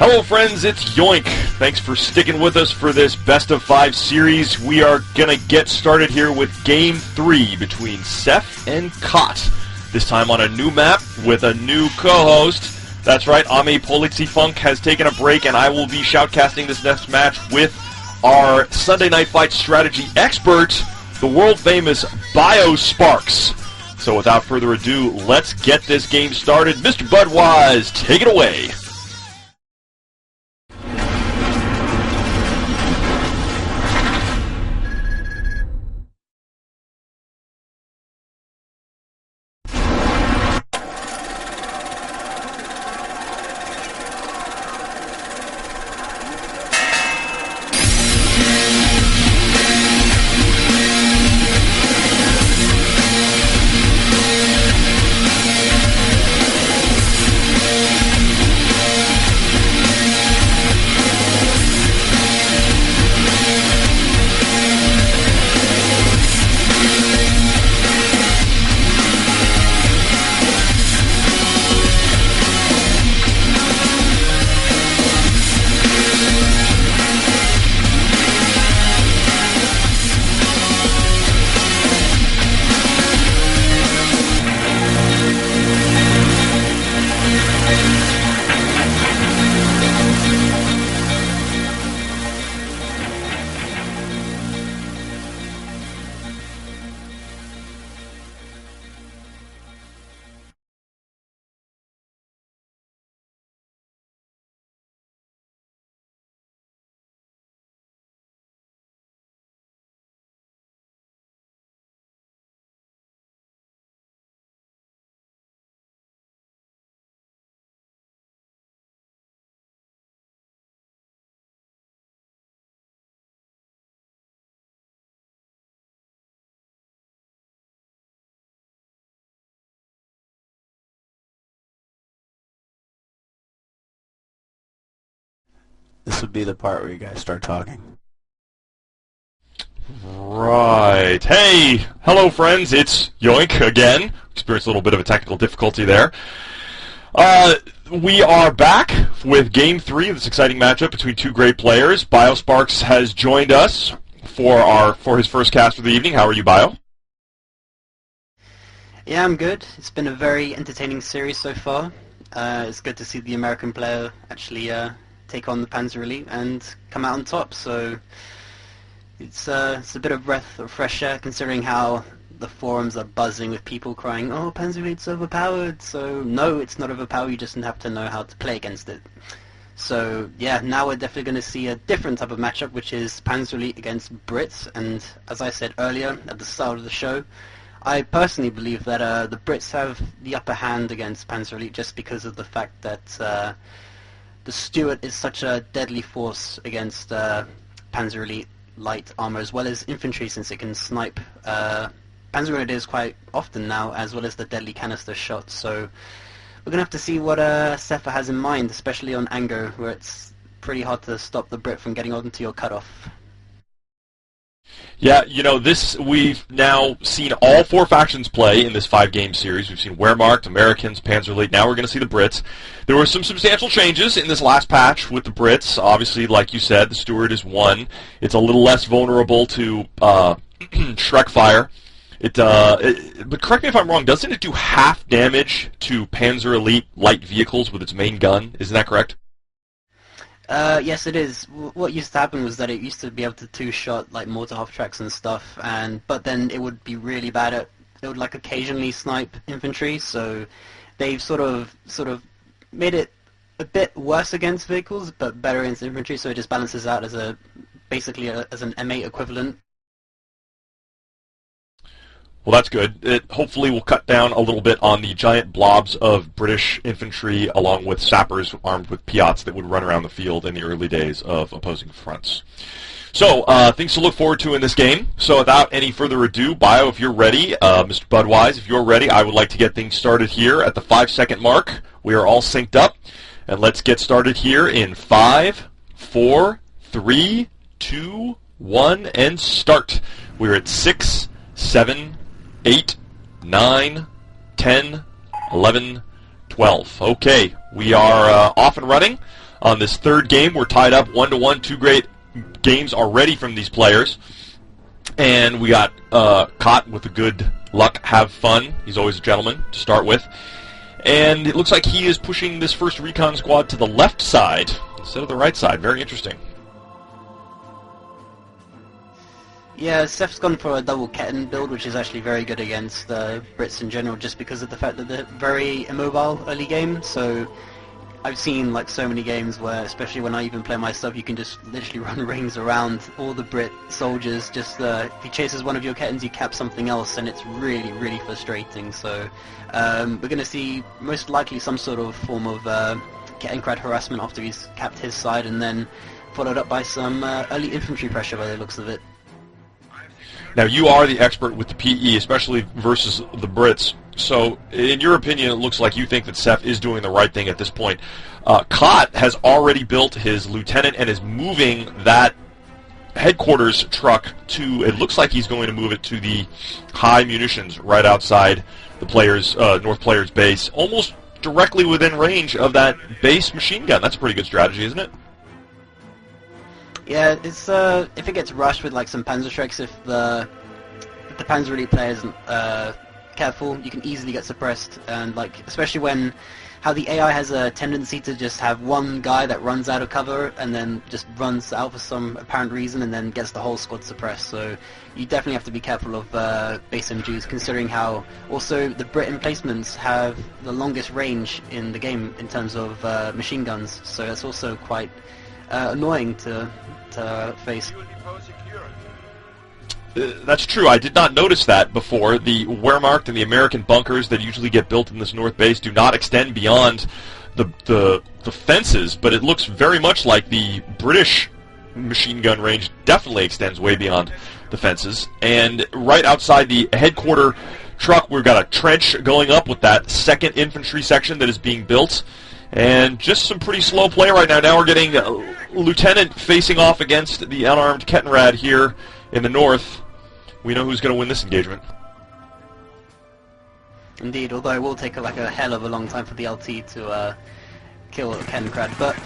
Hello friends, it's Yoink. Thanks for sticking with us for this best of 5 series. We are gonna get started here with Game 3 between Seph and Kot. This time on a new map with a new co-host. That's right, Ame Polixifunk has taken a break and I will be shoutcasting this next match with our Sunday Night Fight strategy expert, the world-famous BioSparks. So without further ado, let's get this game started. Mr. Budwise, take it away. This would be the part where you guys start talking. Right. Hey! Hello friends, it's Yoink again. Experienced a little bit of a technical difficulty there. We are back with Game 3 of this exciting matchup between two great players. BioSparks has joined us for his first cast of the evening. How are you, Bio? Yeah, I'm good. It's been a very entertaining series so far. It's good to see the American player actually take on the Panzer Elite and come out on top, so it's a bit of breath of fresh air considering how the forums are buzzing with people crying, oh, Panzer Elite's overpowered. So no, it's not overpowered, you just have to know how to play against it. So yeah, now we're definitely going to see a different type of matchup, which is Panzer Elite against Brits, and as I said earlier at the start of the show, I personally believe that the Brits have the upper hand against Panzer Elite just because of the fact that the Stuart is such a deadly force against Panzer Elite light armor as well as infantry, since it can snipe Panzer Grenadiers quite often now, as well as the deadly canister shots. So we're going to have to see what Sepha has in mind, especially on Ango, where it's pretty hard to stop the Brit from getting onto your cutoff. Yeah, you know, we've now seen all 4 factions play in this 5-game series. We've seen Wehrmacht, Americans, Panzer Elite. Now we're going to see the Brits. There were some substantial changes in this last patch with the Brits. Obviously, like you said, the Stuart is 1. It's a little less vulnerable to Shrek fire. But correct me if I'm wrong, doesn't it do half damage to Panzer Elite light vehicles with its main gun? Isn't that correct? Yes, it is. What used to happen was that it used to be able to two-shot like mortar half tracks and stuff, but then it would be really bad at. It would like occasionally snipe infantry, so they've sort of made it a bit worse against vehicles, but better against infantry. So it just balances out as basically as an M8 equivalent. Well, that's good. It hopefully will cut down a little bit on the giant blobs of British infantry along with sappers armed with Piats that would run around the field in the early days of opposing fronts. So, things to look forward to in this game. So without any further ado, Bio, if you're ready, Mr. Budwise, if you're ready, I would like to get things started here at the 5-second mark. We are all synced up. And let's get started here in 5, 4, 3, 2, 1, and start. We're at 6, 7, 8, 9, 10, 11, 12. Okay, we are off and running. on this third game. We're tied up 1-1. Two great games already from these players. And we got Cott with the good luck, have fun. He's always a gentleman to start with. And it looks like he is pushing this first recon squad to the left side instead of the right side. Very interesting. Yeah, Seph's gone for a double Ketten build, which is actually very good against the Brits in general, just because of the fact that they're very immobile early game. So I've seen like so many games where, especially when I even play myself, you can just literally run rings around all the Brit soldiers. Just if he chases one of your Kettens, you cap something else, and it's really, really frustrating. So we're going to see most likely some sort of form of Kettencrad harassment after he's capped his side, and then followed up by some early infantry pressure by the looks of it. Now, you are the expert with the PE, especially versus the Brits. So, in your opinion, it looks like you think that Seph is doing the right thing at this point. Cott has already built his lieutenant and is moving that headquarters truck to, it looks like he's going to move it to the high munitions right outside the player's, North player's base, almost directly within range of that base machine gun. That's a pretty good strategy, isn't it? Yeah, it's if it gets rushed with like some Panzerschrecks, if the Panzer Elite player isn't careful, you can easily get suppressed, and like especially when how the AI has a tendency to just have one guy that runs out of cover and then just runs out for some apparent reason and then gets the whole squad suppressed. So you definitely have to be careful of base MGs, considering how also the Brit emplacements have the longest range in the game in terms of machine guns. So that's also quite annoying to face. That's true. I did not notice that before. The Wehrmacht and the American bunkers that usually get built in this north base do not extend beyond the fences, but it looks very much like the British machine gun range definitely extends way beyond the fences. And right outside the headquarter truck, we've got a trench going up with that 2nd Infantry section that is being built. And just some pretty slow play right now. Now we're getting Lieutenant facing off against the unarmed Kettenrad here in the north. We know who's going to win this engagement. Indeed, although it will take like a hell of a long time for the LT to kill Kettenrad. But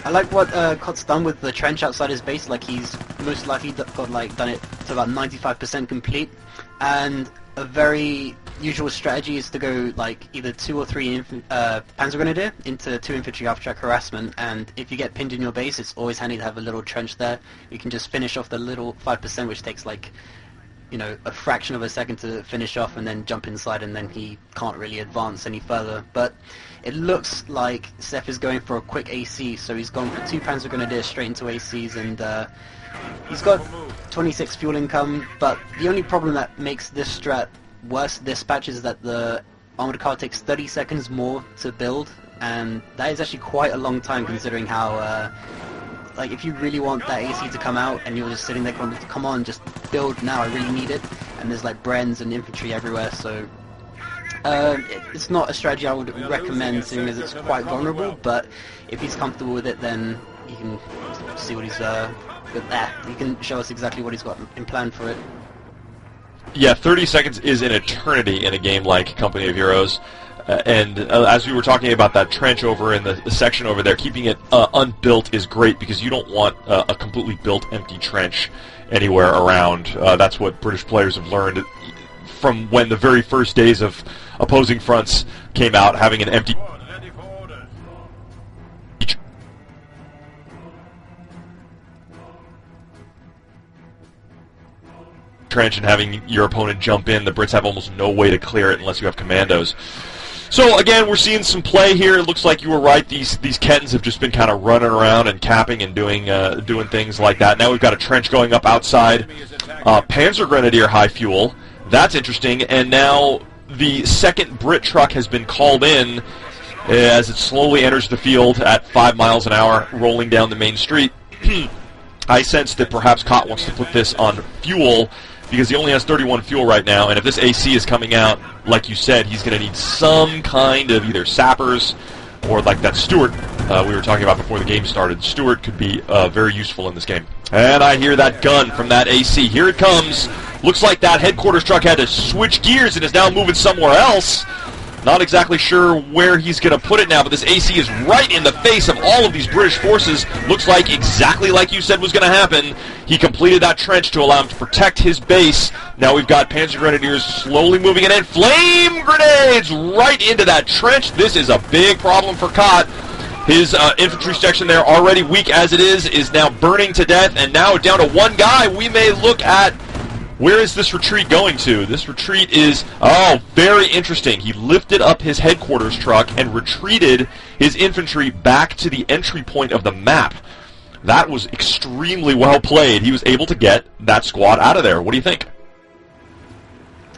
I like what Kott's done with the trench outside his base. Like he's most likely done it to about 95% complete. And a very usual strategy is to go like either 2 or 3 Panzer Grenadier into 2 infantry after track harassment, and if you get pinned in your base, it's always handy to have a little trench there. You can just finish off the little 5%, which takes like, you know, a fraction of a second to finish off, and then jump inside, and then he can't really advance any further. But it looks like Seph is going for a quick AC, so he's gone for 2 Panzer Grenadiers straight into ACs, and he's got 26 fuel income, but the only problem that makes this strat worse this patch is that the armored car takes 30 seconds more to build, and that is actually quite a long time considering how like if you really want that AC to come out and you're just sitting there going, come on, just build now, I really need it, and there's like Brens and infantry everywhere, so it's not a strategy I would recommend, seeing as it's quite vulnerable, but if he's comfortable with it, then you can see what he's he can show us exactly what he's got in plan for it. Yeah, 30 seconds is an eternity in a game like Company of Heroes. And as we were talking about that trench over in the section over there, keeping it unbuilt is great because you don't want a completely built empty trench anywhere around. That's what British players have learned from when the very first days of opposing fronts came out, having an empty trench and having your opponent jump in. The Brits have almost no way to clear it unless you have commandos. So again, we're seeing some play here. It looks like you were right. These Kettens have just been kind of running around and capping and doing things like that. Now we've got a trench going up outside. Panzer Grenadier high fuel. That's interesting. And now the 2nd Brit truck has been called in as it slowly enters the field at 5 miles an hour, rolling down the main street. I sense that perhaps Cott wants to put this on fuel, because he only has 31 fuel right now, and if this AC is coming out, like you said, he's going to need some kind of either sappers or like that Stuart we were talking about before the game started. Stuart could be very useful in this game. And I hear that gun from that AC. Here it comes. Looks like that headquarters truck had to switch gears and is now moving somewhere else. Not exactly sure where he's going to put it now, but this AC is right in the face of all of these British forces. Looks like exactly like you said was going to happen. He completed that trench to allow him to protect his base. Now we've got Panzer Grenadiers slowly moving in, and flame grenades right into that trench. This is a big problem for Kott. His infantry section there, already weak as it is now burning to death, and now down to one guy. We may look at... Where is this retreat going to? This retreat is, oh, very interesting. He lifted up his headquarters truck and retreated his infantry back to the entry point of the map. That was extremely well played. He was able to get that squad out of there. What do you think?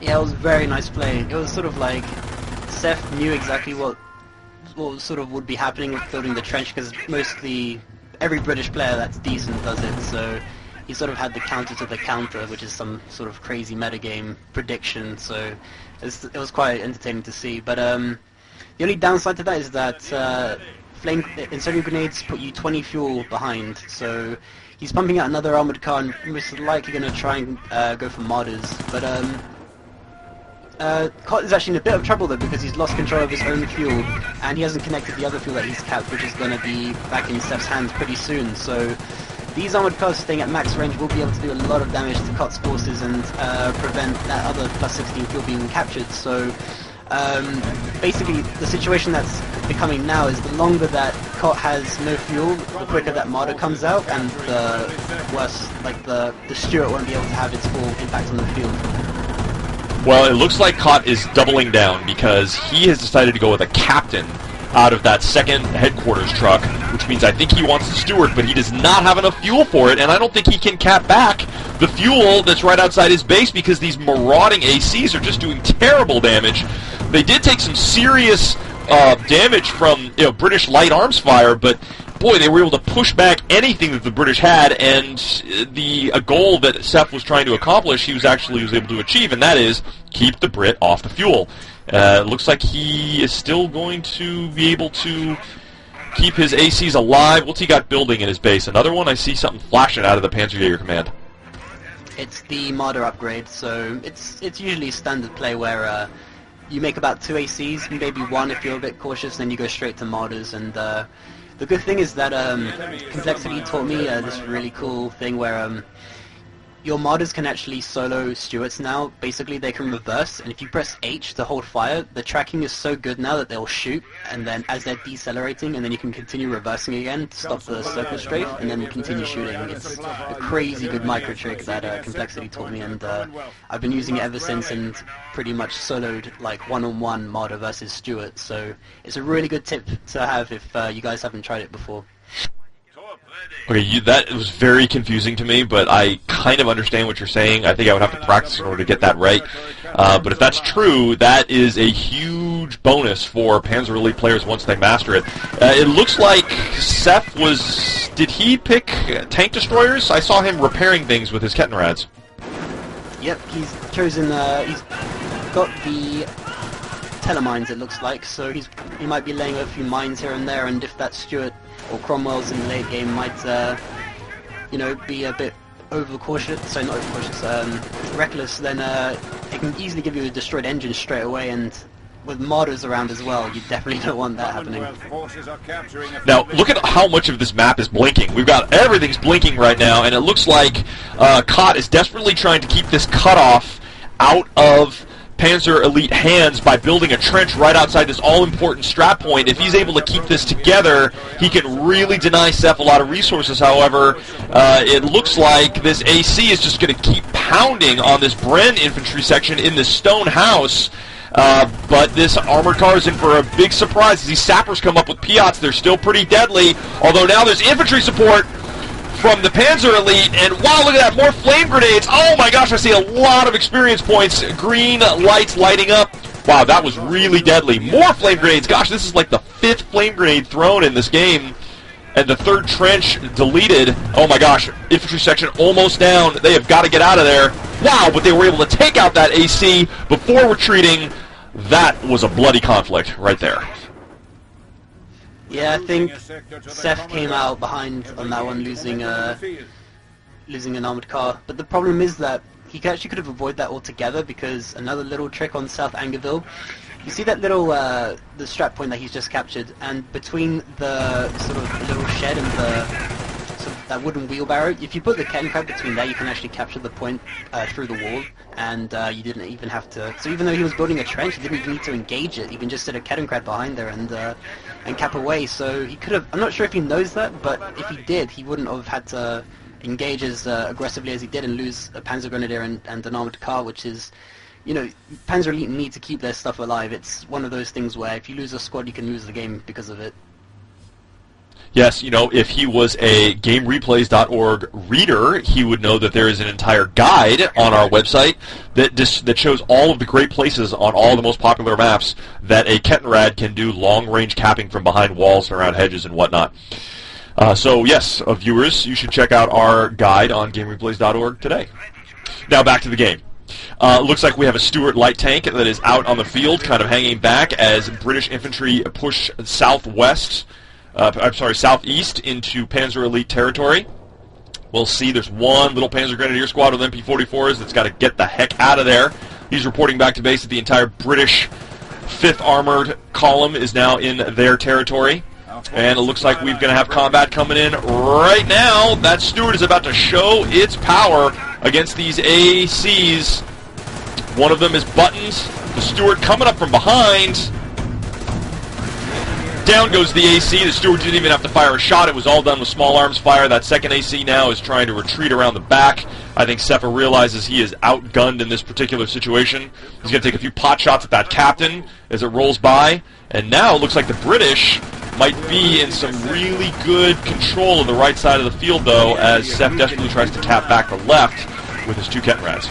Yeah, it was very nice play. It was sort of like Seph knew exactly what sort of would be happening with building the trench, because mostly every British player that's decent does it, so he sort of had the counter to the counter, which is some sort of crazy metagame prediction, so it was quite entertaining to see. But the only downside to that is that incendiary grenades put you 20 fuel behind, so he's pumping out another armoured car and most likely going to try and go for martyrs. But Kott is actually in a bit of trouble though, because he's lost control of his own fuel, and he hasn't connected the other fuel that he's capped, which is going to be back in Seph's hands pretty soon. So these armoured cars staying at max range will be able to do a lot of damage to Kott's forces and prevent that other plus 16 fuel being captured. So basically the situation that's becoming now is the longer that Kott has no fuel, the quicker that martyr comes out, and the worse, like the Stuart won't be able to have its full impact on the field. Well, it looks like Kott is doubling down, because he has decided to go with a captain out of that second headquarters truck, which means I think he wants the Stuart, but he does not have enough fuel for it, and I don't think he can cap back the fuel that's right outside his base, because these marauding ACs are just doing terrible damage. They did take some serious damage from British light arms fire, but boy, they were able to push back anything that the British had, and a goal that Seph was trying to accomplish, he was able to achieve, and that is keep the Brit off the fuel. Looks like he is still going to be able to keep his ACs alive. What's he got building in his base? Another one? I see something flashing out of the Panzerjäger command. It's the martyr upgrade, so it's usually standard play where you make about 2 ACs, maybe 1 if you're a bit cautious, then you go straight to martyrs. And the good thing is that Complexity taught me this really cool thing where your martyrs can actually solo Stuarts now. Basically, they can reverse, and if you press H to hold fire, the tracking is so good now that they'll shoot, and then as they're decelerating, and then you can continue reversing again to stop the circle strafe, and then continue shooting. It's a crazy good micro trick that Complexity taught me, and I've been using it ever since, and pretty much soloed like one-on-one martyr versus Stuart. So it's a really good tip to have if you guys haven't tried it before. Okay, that was very confusing to me, but I kind of understand what you're saying. I think I would have to practice in order to get that right. But if that's true, that is a huge bonus for Panzer Elite players once they master it. It looks like Seph was... Did he pick tank destroyers? I saw him repairing things with his Kettenrads. Yep, he's chosen... he's got the telemines, it looks like, so he might be laying a few mines here and there, and if that Stuart or Cromwell's in the late game might, be a bit overcautious, sorry, not overcautious, reckless, then it can easily give you a destroyed engine straight away, and with martyrs around as well, you definitely don't want that happening. Now, look at how much of this map is blinking. We've got everything's blinking right now, and it looks like Kott is desperately trying to keep this cutoff out of Panzer Elite hands by building a trench right outside this all-important strat point. If he's able to keep this together, he can really deny Seph a lot of resources. However, it looks like this AC is just going to keep pounding on this Bren infantry section in this stone house. But this armored car is in for a big surprise. As these sappers come up with Piats, they're still pretty deadly, although now there's infantry support from the Panzer Elite, and wow, look at that, more flame grenades. Oh my gosh, I see a lot of experience points. Green lights lighting up. Wow, that was really deadly. More flame grenades. Gosh, this is like the 5th flame grenade thrown in this game, and the 3rd trench deleted. Oh my gosh, infantry section almost down. They have got to get out of there. Wow, but they were able to take out that AC before retreating. That was a bloody conflict right there. Yeah, I think Seph came out behind on that one, losing an armoured car. But the problem is that he actually could have avoided that altogether, because another little trick on South Angerville, You see that little the strap point that he's just captured, and between the sort of little shed and the sort of that wooden wheelbarrow, if you put the ketting crab between there, you can actually capture the point through the wall, and you didn't even have to. So even though he was building a trench, he didn't even need to engage it. He can just set a ketting crab behind there and cap away. So he could have. I'm not sure if he knows that, but if he did, he wouldn't have had to engage as aggressively as he did and lose a Panzer Grenadier and an armored car, which is, you know, Panzer Elite need to keep their stuff alive. It's one of those things where if you lose a squad, you can lose the game because of it. Yes, you know, if he was a GameReplays.org reader, he would know that there is an entire guide on our website that shows all of the great places on all the most popular maps that a Kettenrad can do long-range capping from behind walls and around hedges and whatnot. So yes, viewers, you should check out our guide on GameReplays.org today. Now back to the game. Looks like we have a Stuart light tank that is out on the field, kind of hanging back as British infantry push southeast into Panzer Elite territory. We'll see there's one little Panzer Grenadier squad with MP-44s that's got to get the heck out of there. He's reporting back to base that the entire British 5th Armored Column is now in their territory. And it looks like we're going to have combat coming in right now. That Stuart is about to show its power against these ACs. One of them is buttoned. The Stuart coming up from behind. Down goes the AC. The Stuart didn't even have to fire a shot. It was all done with small arms fire. That second AC now is trying to retreat around the back. I think Sepha realizes he is outgunned in this particular situation. He's going to take a few pot shots at that captain as it rolls by. And now it looks like the British might be in some really good control of the right side of the field, though, as Seph desperately tries to cap back the left with his two Kettenrads.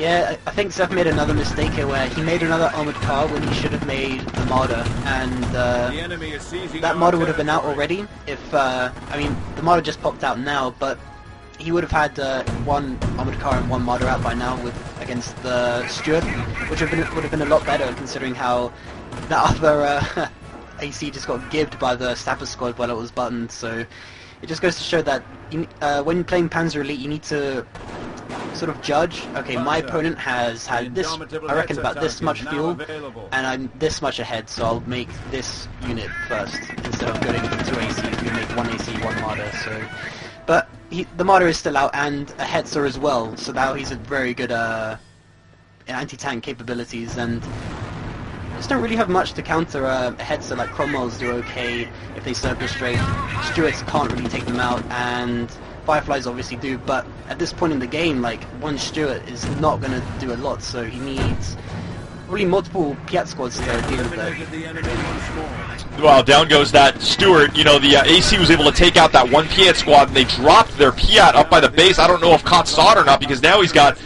Yeah, I think Seph made another mistake here where he made another armored car when he should have made the Marder, and that Marder would have been out already if, I mean, the Marder just popped out now, but he would have had one armored car and one Marder out by now against the Stuart, which would have been a lot better considering how that other AC just got gibbed by the Sapper squad while it was buttoned. So it just goes to show that when you're playing Panzer Elite, you need to sort of judge, okay, my opponent has had this, I reckon about this much fuel, and I'm this much ahead, so I'll make this unit first, instead of going for two ACs, we make one AC, one Marder, so... But the Marder is still out, and a Hetzer as well, so now he's a very good anti-tank capabilities, and just don't really have much to counter a Hetzer. Like Cromwell's do okay if they circle straight, Stuarts can't really take them out, and Fireflies obviously do, but at this point in the game, like, one Stuart is not going to do a lot, so he needs really multiple Piat squads to deal with that. Well, down goes that Stuart. You know, the AC was able to take out that one Piat squad, and they dropped their Piat up by the base. I don't know if Kott saw it or not, because now he's got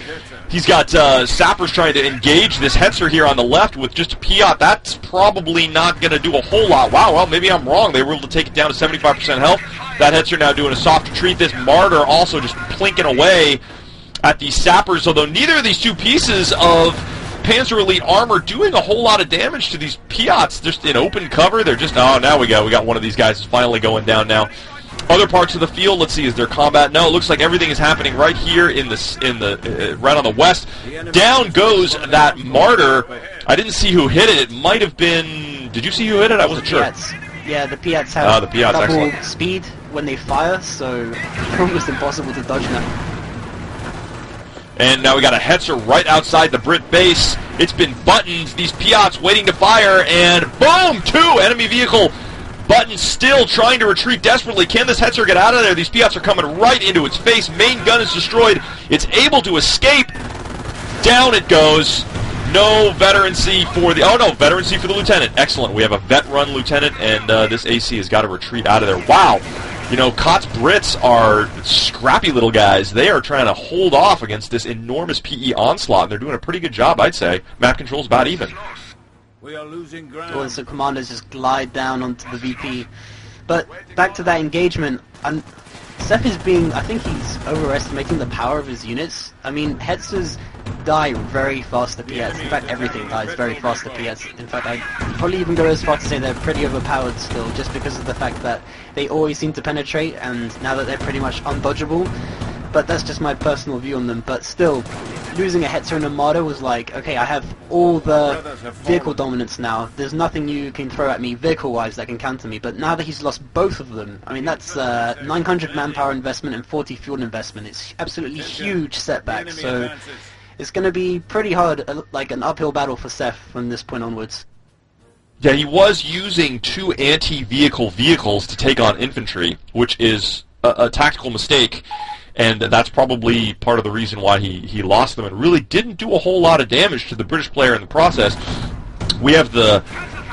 sappers trying to engage this Hetzer here on the left with just a Piat. That's probably not going to do a whole lot. Wow, well, maybe I'm wrong. They were able to take it down to 75% health. That Hetzer now doing a soft retreat. This Marder also just plinking away at these sappers, although neither of these two pieces of Panzer Elite armor doing a whole lot of damage to these Piats. Just in open cover, they're just, oh, now we got one of these guys is finally going down now. Other parts of the field, let's see, is there combat? No, it looks like everything is happening right here in the right on the west. Down goes that Marder. I didn't see who hit it. It might have been. Did you see who hit it? I wasn't sure. Yeah, the Piats have double excellent speed when they fire, so it's almost impossible to dodge now. And now we got a Hetzer right outside the Brit base. It's been buttoned. These Piats waiting to fire, and boom! Two enemy vehicle. Button still trying to retreat desperately. Can this Hetzer get out of there? These Piats are coming right into its face. Main gun is destroyed. It's able to escape. Down it goes. No veterancy for the... Oh, no, veterancy for the lieutenant. Excellent. We have a vet-run lieutenant, and this AC has got to retreat out of there. Wow. You know, Kott's Brits are scrappy little guys. They are trying to hold off against this enormous PE onslaught, and they're doing a pretty good job, I'd say. Map control's about even. We are losing ground. Well, so commanders just glide down onto the VP. But back to that engagement, Seph is being, I think he's overestimating the power of his units. I mean, Hetzers die very fast to Piats. In fact, everything dies very fast to Piats. In fact, I'd probably even go as far to say they're pretty overpowered still, just because of the fact that they always seem to penetrate, and now that they're pretty much undodgeable, but that's just my personal view on them. But still, losing a Hetzer and a Marder was like, okay, I have all the vehicle dominance now. There's nothing you can throw at me vehicle-wise that can counter me. But now that he's lost both of them, I mean, that's 900 manpower investment and 40 fuel investment. It's absolutely huge setback. So it's going to be pretty hard, like an uphill battle for Seph from this point onwards. Yeah, he was using 2 anti-vehicle vehicles to take on infantry, which is a tactical mistake, and that's probably part of the reason why he lost them and really didn't do a whole lot of damage to the British player in the process. We have the,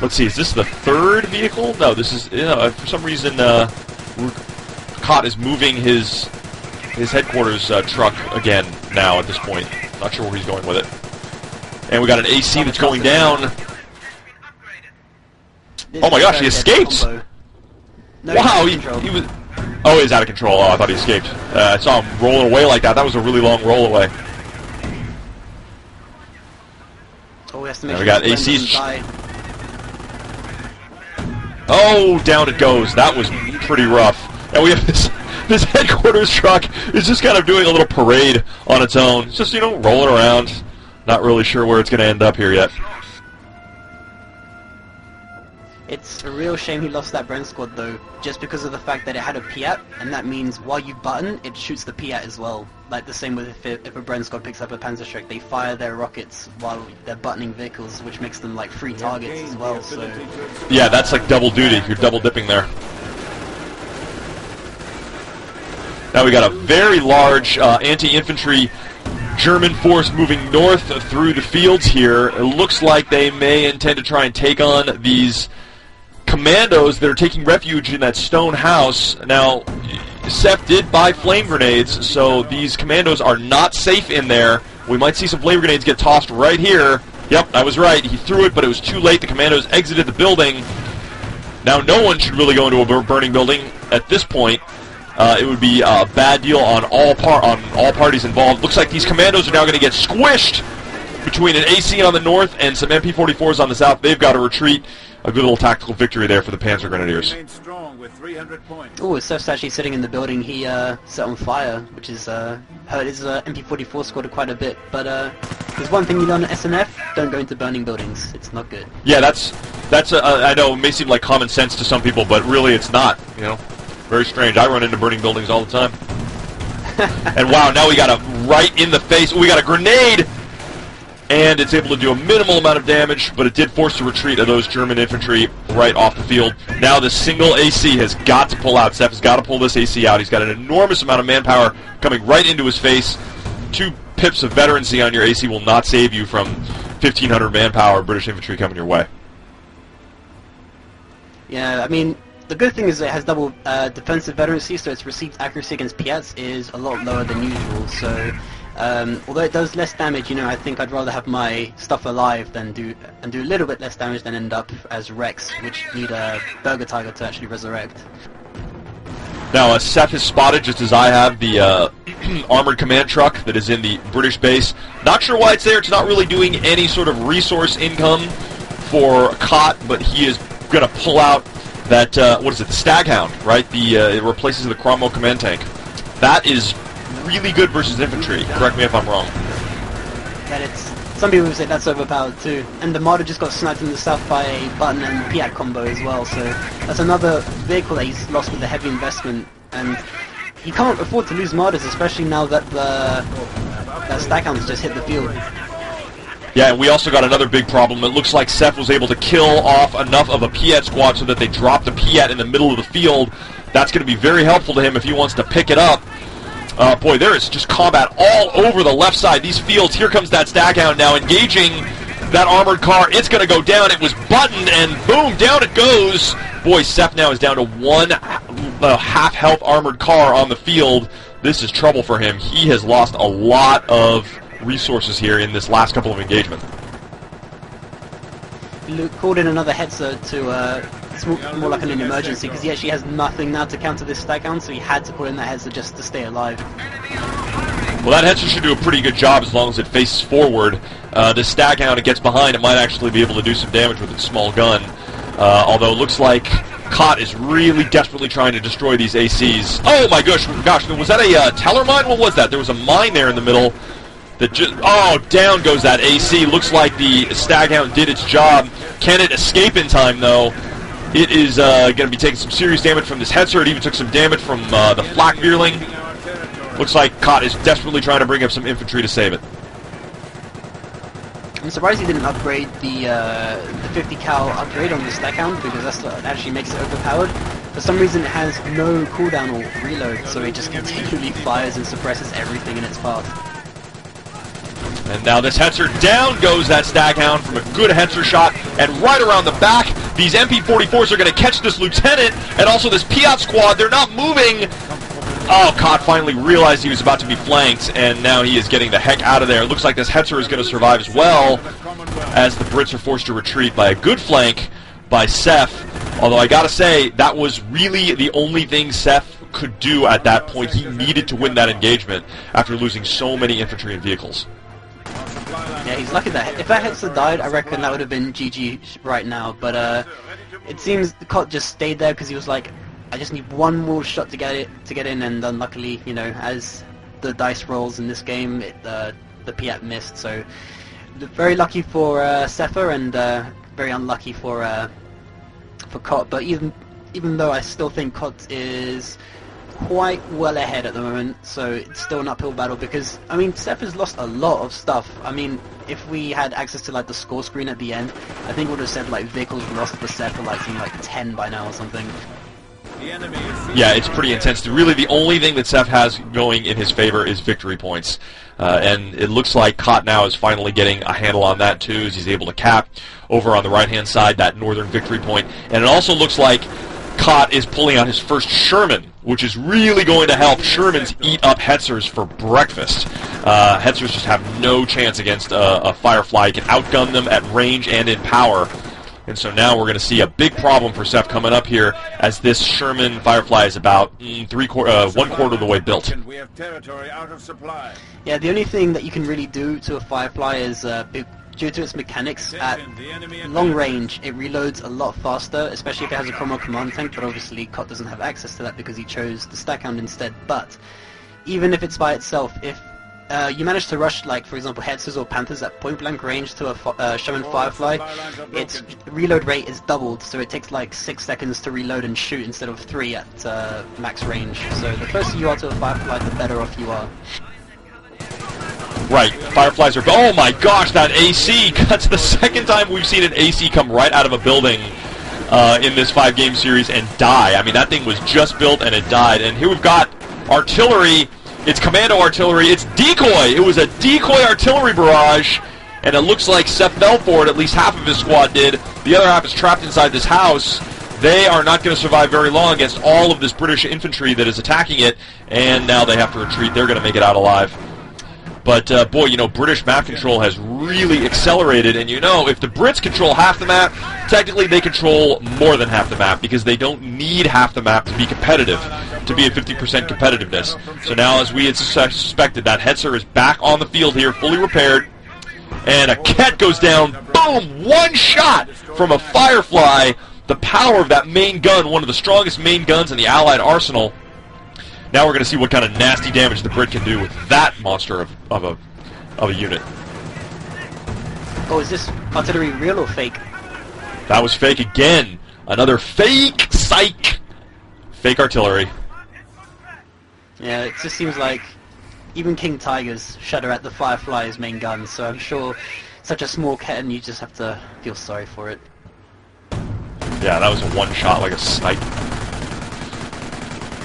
let's see, is this the 3rd vehicle? No, this is, for some reason, Kott is moving his headquarters truck again now at this point. Not sure where he's going with it. And we got an AC that's going down. Oh my gosh, he escaped! No, Wow, he was... Oh, he's out of control. Oh, I thought he escaped. I saw him rolling away like that. That was a really long roll away. Oh, we have to make we sure got Glenn AC's... doesn't die. Oh, down it goes. That was pretty rough. And we have this headquarters truck is just kind of doing a little parade on its own. It's just, rolling around. Not really sure where it's going to end up here yet. It's a real shame he lost that Bren squad though, just because of the fact that it had a Piat, and that means while you button, it shoots the Piat as well. Like the same with if a Bren squad picks up a Panzerschreck, they fire their rockets while they're buttoning vehicles, which makes them like free targets as well, so... Yeah, that's like double duty. You're double dipping there. Now we got a very large anti-infantry German force moving north through the fields here. It looks like they may intend to try and take on these commandos that are taking refuge in that stone house. Now, Seph did buy flame grenades, so these commandos are not safe in there. We might see some flame grenades get tossed right here. Yep, I was right. He threw it, but it was too late. The commandos exited the building. Now, no one should really go into a burning building at this point. It would be a bad deal on all parties involved. Looks like these commandos are now going to get squished between an AC on the north and some MP-44s on the south. They've got to retreat. A good little tactical victory there for the Panzer Grenadiers. Oh, Seph's actually sitting in the building he set on fire, which is hurt his MP-44 squad quite a bit. But there's one thing you learn at SNF: don't go into burning buildings. It's not good. Yeah, that's I know it may seem like common sense to some people, but really it's not. Very strange. I run into burning buildings all the time. And wow, now we got a right in the face. We got a grenade! And it's able to do a minimal amount of damage, but it did force the retreat of those German infantry right off the field. Now the single AC has got to pull out. Seph has got to pull this AC out. He's got an enormous amount of manpower coming right into his face. 2 pips of veterancy on your AC will not save you from 1,500 manpower British infantry coming your way. Yeah, I mean, the good thing is it has double defensive veterancy, so its received accuracy against Piats is a lot lower than usual. So, although it does less damage, I think I'd rather have my stuff alive than do a little bit less damage than end up as wrecks, which need a Burger Tiger to actually resurrect. Now, Seph has spotted, just as I have, the armored command truck that is in the British base. Not sure why it's there. It's not really doing any sort of resource income for Kott, but he is going to pull out that, what is it, the Staghound, right? It replaces the Cromwell command tank. That is really good versus infantry. Correct me if I'm wrong. Yeah, some people would say that's overpowered too. And the Marder just got sniped in the south by a button and Piat combo as well, so that's another vehicle that he's lost with the heavy investment. And he can't afford to lose Marders, especially now that that Staghound's just hit the field. Yeah, and we also got another big problem. It looks like Seph was able to kill off enough of a Piat squad so that they dropped a Piat in the middle of the field. That's going to be very helpful to him if he wants to pick it up. Boy, there is just combat all over the left side. These fields, here comes that Staghound now engaging that armored car. It's going to go down. It was buttoned, and boom, down it goes. Boy, Seph now is down to 1 half-health armored car on the field. This is trouble for him. He has lost a lot of resources here in this last couple of engagements. Luke called in another Hetzer to, it's more like an emergency, because he actually has nothing now to counter this Staghound, so he had to call in that Hetzer just to stay alive. Well, that Hetzer should do a pretty good job as long as it faces forward. This Staghound, it gets behind, it might actually be able to do some damage with its small gun. Although it looks like Kott is really desperately trying to destroy these ACs. Oh my gosh, was that a teller mine? What was that? There was a mine there in the middle that just... Oh, down goes that AC. Looks like the Staghound did its job. Can it escape in time, though? It is going to be taking some serious damage from this Hetzer. It even took some damage from the Flak Veerling. Looks like Kott is desperately trying to bring up some infantry to save it. I'm surprised he didn't upgrade the 50 cal upgrade on the Staghound, because that actually makes it overpowered. For some reason it has no cooldown or reload, so it just continually fires and suppresses everything in its path. And now this Hetzer, down goes that Staghound from a good Hetzer shot, and right around the back, these MP-44s are going to catch this Lieutenant, and also this Piat squad. They're not moving. Oh, Kott finally realized he was about to be flanked, and now he is getting the heck out of there. It looks like this Hetzer is going to survive as well, as the Brits are forced to retreat by a good flank by Sepha. Although I gotta say, that was really the only thing Sepha could do at that point. He needed to win that engagement after losing so many infantry and vehicles. Yeah, he's lucky that if that Hetzer died, I reckon that would have been GG right now. But it seems Kott just stayed there because he was like, I just need one more shot to get in, and unluckily, you know, as the dice rolls in this game, the Piat missed. So very lucky for Sepha, and very unlucky for Kott. But even though I still think Kott is quite well ahead at the moment, so it's still an uphill battle, because I mean Sepha's lost a lot of stuff. I mean, if we had access to like the score screen at the end, I think it would have said like vehicles lost for Sepha like something like 10 by now or something. Yeah, it's pretty intense. Really, the only thing that Sepha has going in his favor is victory points. And it looks like Kott now is finally getting a handle on that, too, as he's able to cap over on the right-hand side that northern victory point. And it also looks like Kott is pulling out his first Sherman, which is really going to help Shermans eat up Hetzers for breakfast. Hetzers just have no chance against a Firefly. He can outgun them at range and in power. And so now we're going to see a big problem for Sepha coming up here, as this Sherman Firefly is about 1/4 of the way built. We have territory out of supply. Yeah, the only thing that you can really do to a Firefly is, due to its mechanics, at long range, it reloads a lot faster, especially if it has a Cromwell command tank, but obviously Kott doesn't have access to that because he chose the Staghound instead. But even if it's by itself, if you manage to rush, like, for example, Hetzers or Panthers at point-blank range to a Sherman Firefly, its reload rate is doubled, so it takes like 6 seconds to reload and shoot instead of 3 at max range. So the closer you are to a Firefly, the better off you are. Right, Fireflies are... Oh my gosh, that AC! That's the second time we've seen an AC come right out of a building in this 5-game series and die. I mean, that thing was just built and it died. And here we've got artillery. It's commando artillery. It's decoy. It was a decoy artillery barrage, and it looks like Sepha fell for it. At least half of his squad did. The other half is trapped inside this house. They are not going to survive very long against all of this British infantry that is attacking it, and now they have to retreat. They're going to make it out alive. But, boy, you know, British map control has really accelerated, and you know, if the Brits control half the map, technically they control more than half the map, because they don't need half the map to be competitive, to be at 50% competitiveness. So now, as we had suspected, that Hetzer is back on the field here, fully repaired, and a Ket goes down, boom, one shot from a Firefly. The power of that main gun, one of the strongest main guns in the Allied arsenal. Now we're going to see what kind of nasty damage the Brit can do with that monster of a unit. Oh, is this artillery real or fake? That was fake again. Another fake psych. Fake artillery. Yeah, it just seems like even King Tigers shudder at the Firefly's main gun, so I'm sure such a small cannon, you just have to feel sorry for it. Yeah, that was a one shot like a snipe.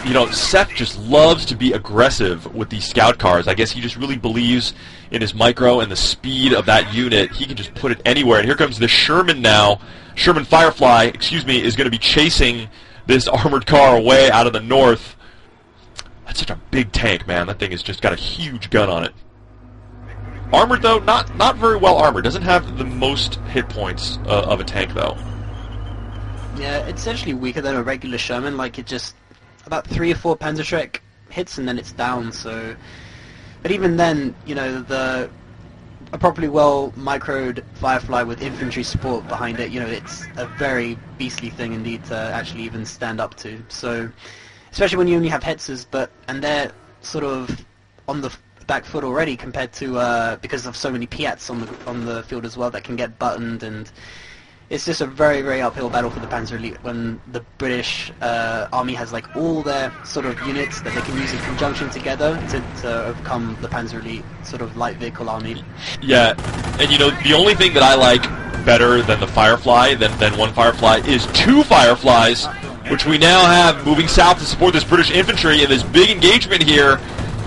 You know, Sepha just loves to be aggressive with these scout cars. I guess he just really believes in his micro and the speed of that unit. He can just put it anywhere. And here comes the Sherman now. Sherman Firefly, excuse me, is going to be chasing this armored car away out of the north. That's such a big tank, man. That thing has just got a huge gun on it. Armored, though, not very well armored. Doesn't have the most hit points of a tank, though. Yeah, it's actually weaker than a regular Sherman. Like, it just... about 3 or 4 Panzerschreck hits and then it's down, so... But even then, you know, the a properly well microed Firefly with infantry support behind it, you know, it's a very beastly thing indeed to actually even stand up to. So, especially when you only have Hetzers, and they're sort of on the back foot already compared to because of so many Piats on the field as well that can get buttoned, and it's just a very, very uphill battle for the Panzer Elite when the British army has like all their sort of units that they can use in conjunction together to overcome the Panzer Elite sort of light vehicle army. Yeah, and you know, the only thing that I like better than the Firefly, than one Firefly, is two Fireflies, which we now have moving south to support this British infantry in this big engagement here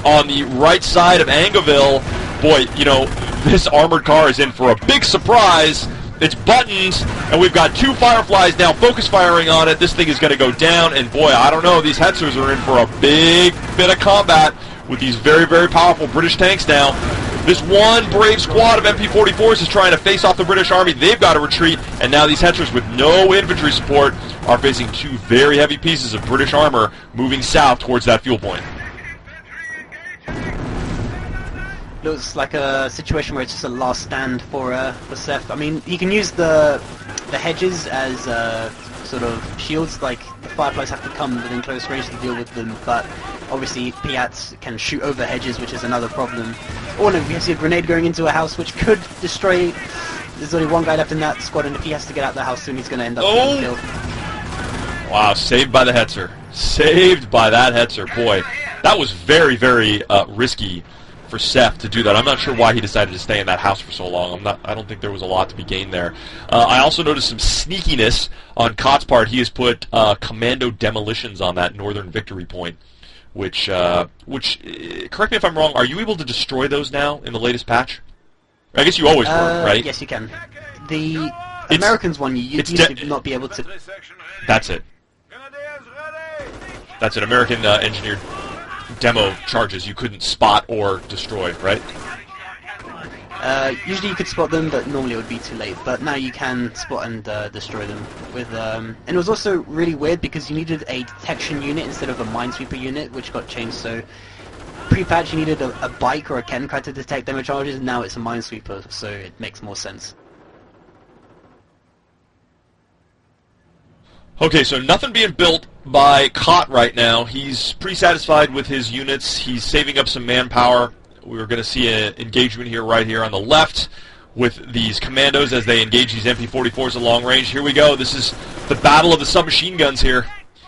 on the right side of Angeville. Boy, you know, this armored car is in for a big surprise. It's buttons, and we've got two Fireflies now focus firing on it. This thing is going to go down, and boy, I don't know, these Hetzers are in for a big bit of combat with these very, very powerful British tanks now. This one brave squad of MP-44s is trying to face off the British Army. They've got to retreat, and now these Hetzers with no infantry support are facing two very heavy pieces of British armor moving south towards that fuel point. Looks like a situation where it's just a last stand for Sepha. I mean, he can use the hedges as sort of shields. Like the Fireflies have to come within close range to deal with them, but obviously Piats can shoot over hedges, which is another problem. Or no, we see a grenade going into a house, which could destroy. There's only one guy left in that squad, and if he has to get out of the house soon, he's going to end up getting killed. Wow, saved by the Hetzer. Saved by that Hetzer. Boy, that was very, very risky for Seph to do that. I'm not sure why he decided to stay in that house for so long. I don't think there was a lot to be gained there. I also noticed some sneakiness on Kott's part. He has put commando demolitions on that northern victory point, which correct me if I'm wrong, are you able to destroy those now in the latest patch? I guess you always were, right? Yes, you can. The Americans one, you used to not be able to. That's it. That's an American engineered demo charges you couldn't spot or destroy, right? Usually you could spot them, but normally it would be too late. But now you can spot and destroy them with. And it was also really weird because you needed a detection unit instead of a minesweeper unit, which got changed. So pre-patch you needed a bike or a Kenkai to detect demo charges. Now it's a minesweeper, so it makes more sense. Okay, so nothing being built by Kott right now. He's pretty satisfied with his units. He's saving up some manpower. We're going to see an engagement here, right here on the left, with these commandos as they engage these MP-44s at long range. Here we go. This is the battle of the submachine guns here.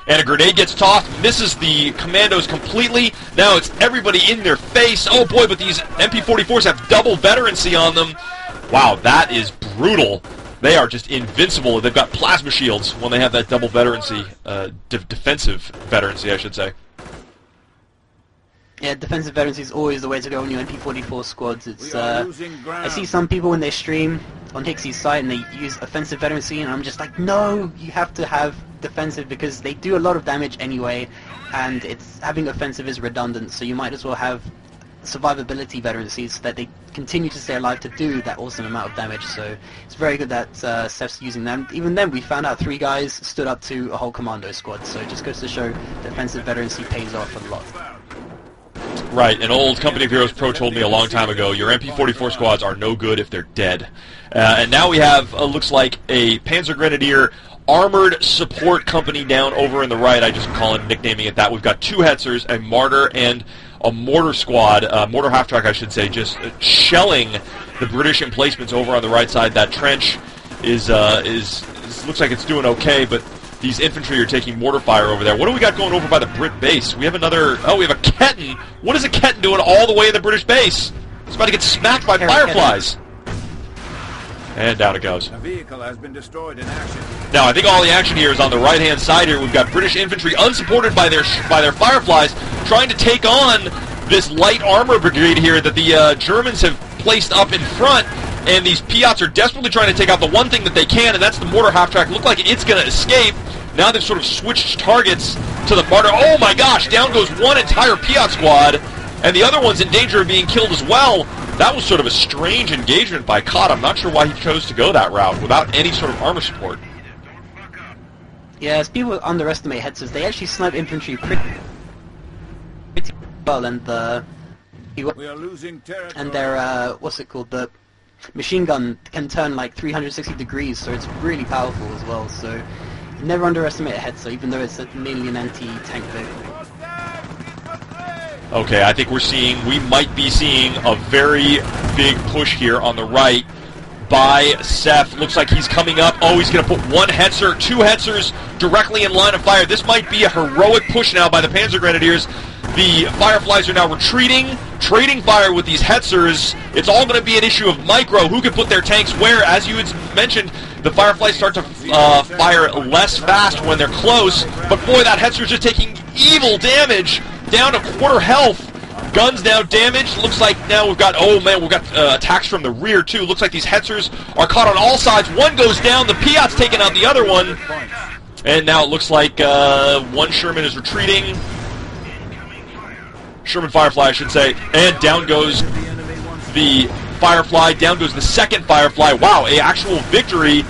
And a grenade gets tossed, misses the commandos completely. Now it's everybody in their face. Oh boy, but these MP-44s have double veterancy on them. Wow, that is brutal. They are just invincible. They've got plasma shields when they have that double veterancy, defensive veterancy, I should say. Yeah, defensive veterancy is always the way to go on your MP-44 squads. It's I see some people when they stream on Hixie's site and they use offensive veterancy, and I'm just like, no, you have to have defensive because they do a lot of damage anyway, and having offensive is redundant. So you might as well have survivability veterancies so that they continue to stay alive to do that awesome amount of damage. So it's very good that Seph's using them. Even then, we found out 3 guys stood up to a whole commando squad. So it just goes to show defensive veterancy pays off a lot. Right, an old Company of Heroes pro told me a long time ago, your MP-44 squads are no good if they're dead. And now we have, looks like, a Panzer Grenadier armored support company down over in the right. I just call it, nicknaming it that. We've got 2 Hetzers, a Martyr, and a mortar squad, mortar half-track I should say, just shelling the British emplacements over on the right side. That trench is looks like it's doing okay, but these infantry are taking mortar fire over there. What do we got going over by the Brit base? We have another, we have a Ketton. What is a Ketton doing all the way in the British base? It's about to get smacked by Fireflies. And down it goes. A vehicle has been destroyed in action. Now, I think all the action here is on the right-hand side here. We've got British infantry unsupported by their Fireflies trying to take on this light armor brigade here that the Germans have placed up in front. And these Piats are desperately trying to take out the one thing that they can, and that's the mortar half-track. Look like it's going to escape. Now they've sort of switched targets to the Martyr. Oh my gosh, down goes one entire Piat squad, and the other one's in danger of being killed as well. That was sort of a strange engagement by Kott. I'm not sure why he chose to go that route without any sort of armor support. Yeah, as people underestimate Hetzers, they actually snipe infantry pretty well, and We are losing territory. their what's it called, the machine gun can turn like 360 degrees, so it's really powerful as well. So never underestimate a Hetzer, even though it's mainly an anti-tank vehicle. Okay, I think we might be seeing a very big push here on the right by Sepha. Looks like he's coming up. Oh, he's going to put one Hetzer, two Hetzers directly in line of fire. This might be a heroic push now by the Panzer Grenadiers. The Fireflies are now retreating, trading fire with these Hetzers. It's all going to be an issue of micro, who can put their tanks where. As you had mentioned, the Fireflies start to fire less fast when they're close, but boy, that Hetzer's just taking evil damage, down to quarter health. Guns now damaged. Looks like now we've got, attacks from the rear too. Looks like these Hetzers are caught on all sides. One goes down, the Piat's taking out the other one. And now it looks like one Sherman is retreating. Sherman Firefly, I should say. And down goes the Firefly. Down goes the second Firefly. Wow, a actual victory.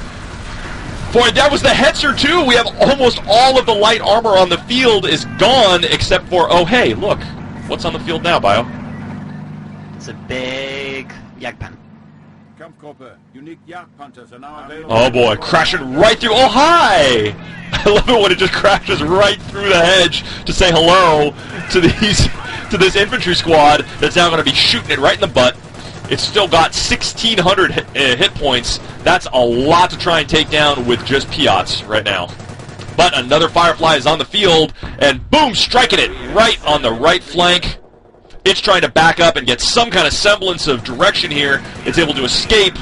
Boy, that was the Hetzer too. We have almost all of the light armor on the field is gone, except for, oh hey, look. What's on the field now, Bio? It's a big Jagdpanther. Kampfgruppe, unique Jagdpanthers are now available. Oh boy, crashing right through. Oh hi! I love it when it just crashes right through the hedge to say hello to this infantry squad that's now going to be shooting it right in the butt. It's still got 1,600 hit points. That's a lot to try and take down with just Piats right now. But another Firefly is on the field, and boom, striking it right on the right flank. It's trying to back up and get some kind of semblance of direction here. It's able to escape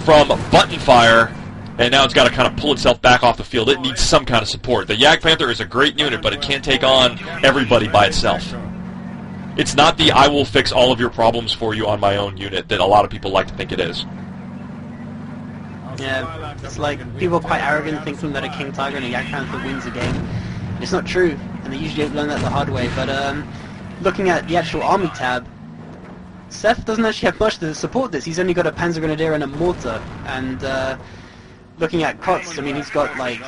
from button fire, and now it's got to kind of pull itself back off the field. It needs some kind of support. The Jagdpanther is a great unit, but it can't take on everybody by itself. It's not the I will fix all of your problems for you on my own unit that a lot of people like to think it is. Yeah, it's like people are quite arrogant thinking that a King Tiger and a Jagdpanther wins a game. It's not true, and they usually learn that the hard way, but looking at the actual army tab, Sepha doesn't actually have much to support this. He's only got a Panzer Grenadier and a mortar, and looking at Kotz, I mean, he's got like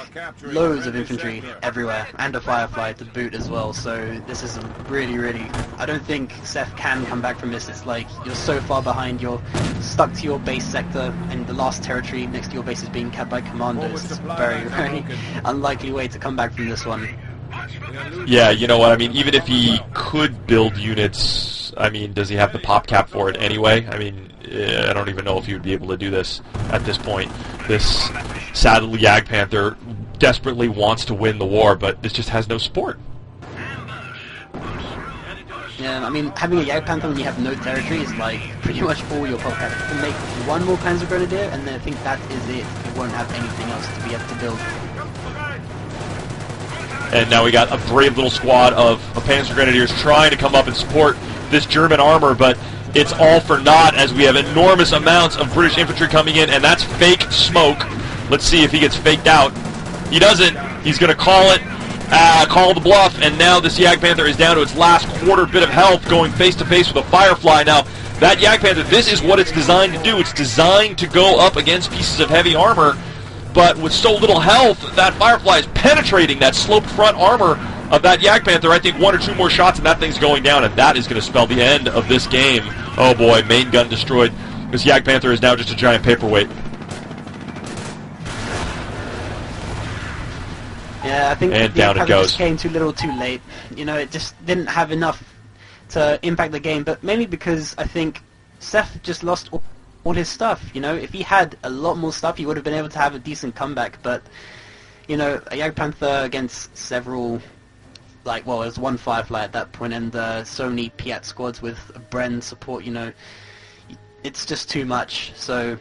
loads of infantry everywhere, and a Firefly to boot as well, so this is really, I don't think Sepha can come back from this. It's like, you're so far behind, you're stuck to your base sector, and the last territory next to your base is being kept by commandos. It's a very unlikely way to come back from this one. Yeah, you know what, I mean, even if he could build units, I mean, does he have the pop cap for it anyway? I mean, I don't even know if he would be able to do this at this point. This saddle Jagdpanther desperately wants to win the war, but this just has no support. Yeah, I mean, having a Jagdpanther when you have no territory is like pretty much all your pop cap. You can make one more Panzer Grenadier, and then I think that is it. You won't have anything else to be able to build. And now we got a brave little squad of Panzer Grenadiers trying to come up and support this German armor, but it's all for naught as we have enormous amounts of British infantry coming in, and that's fake smoke. Let's see if he gets faked out. He doesn't. He's going to call it, call the bluff, and now this Jagdpanther is down to its last quarter bit of health, going face-to-face with a Firefly. Now, that Jagdpanther, this is what it's designed to do. It's designed to go up against pieces of heavy armor, but with so little health, that Firefly is penetrating that sloped front armor of that Jagdpanther. I think one or two more shots and that thing's going down, and that is going to spell the end of this game. Oh boy, main gun destroyed. This Jagdpanther is now just a giant paperweight. Yeah, I think and the down it goes. Just came too little too late. You know, it just didn't have enough to impact the game, but mainly because I think Sepha just lost all his stuff. You know, if he had a lot more stuff, he would have been able to have a decent comeback, but you know, a Jagdpanther against several, like, well, there's one Firefly at that point, and so many Piat squads with a Bren support, you know, it's just too much. So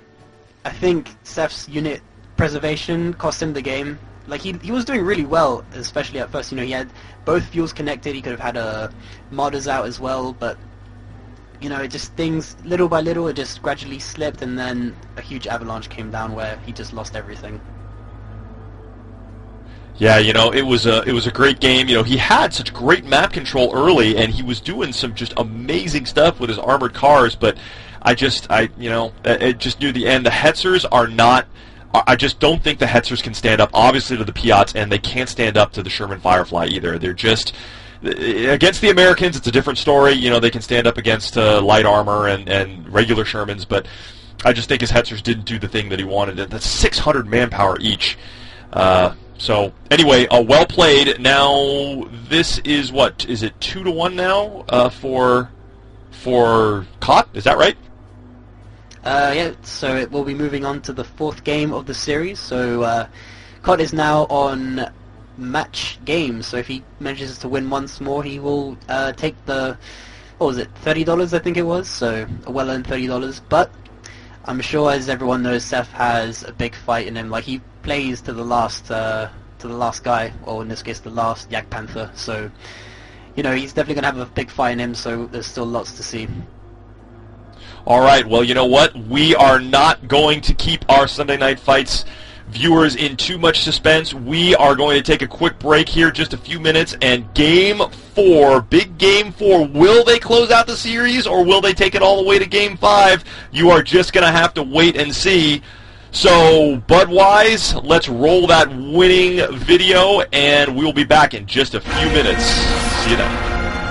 I think Sepha's unit preservation cost him the game. Like, he was doing really well, especially at first. You know, he had both fuels connected, he could have had Martyrs out as well, but you know, it just, things, little by little, it just gradually slipped, and then a huge avalanche came down where he just lost everything. Yeah, you know, it was a great game. You know, he had such great map control early, and he was doing some just amazing stuff with his armored cars. But it just near the end, the Hetzers are not. I just don't think the Hetzers can stand up, obviously, to the Piats, and they can't stand up to the Sherman Firefly either. They're just against the Americans. It's a different story. You know, they can stand up against light armor and regular Shermans, but I just think his Hetzers didn't do the thing that he wanted. That's 600 manpower each. So anyway, well played. Now this is what is it 2-1 now for Cott? Is that right? Yeah. So it will be moving on to the fourth game of the series. So Cott is now on match game. So if he manages to win once more, he will take the what was it $30? I think it was. So a well-earned $30. But I'm sure, as everyone knows, Seph has a big fight in him. Like, he plays to the last guy, or in this case, the last Yak Panther. So, you know, he's definitely going to have a big fight in him, so there's still lots to see. All right, well, you know what? We are not going to keep our Sunday Night Fights viewers in too much suspense. We are going to take a quick break here, just a few minutes, and Game 4, big Game 4, will they close out the series, or will they take it all the way to Game 5? You are just going to have to wait and see. So, Budwise, let's roll that winning video, and we'll be back in just a few minutes. See you then.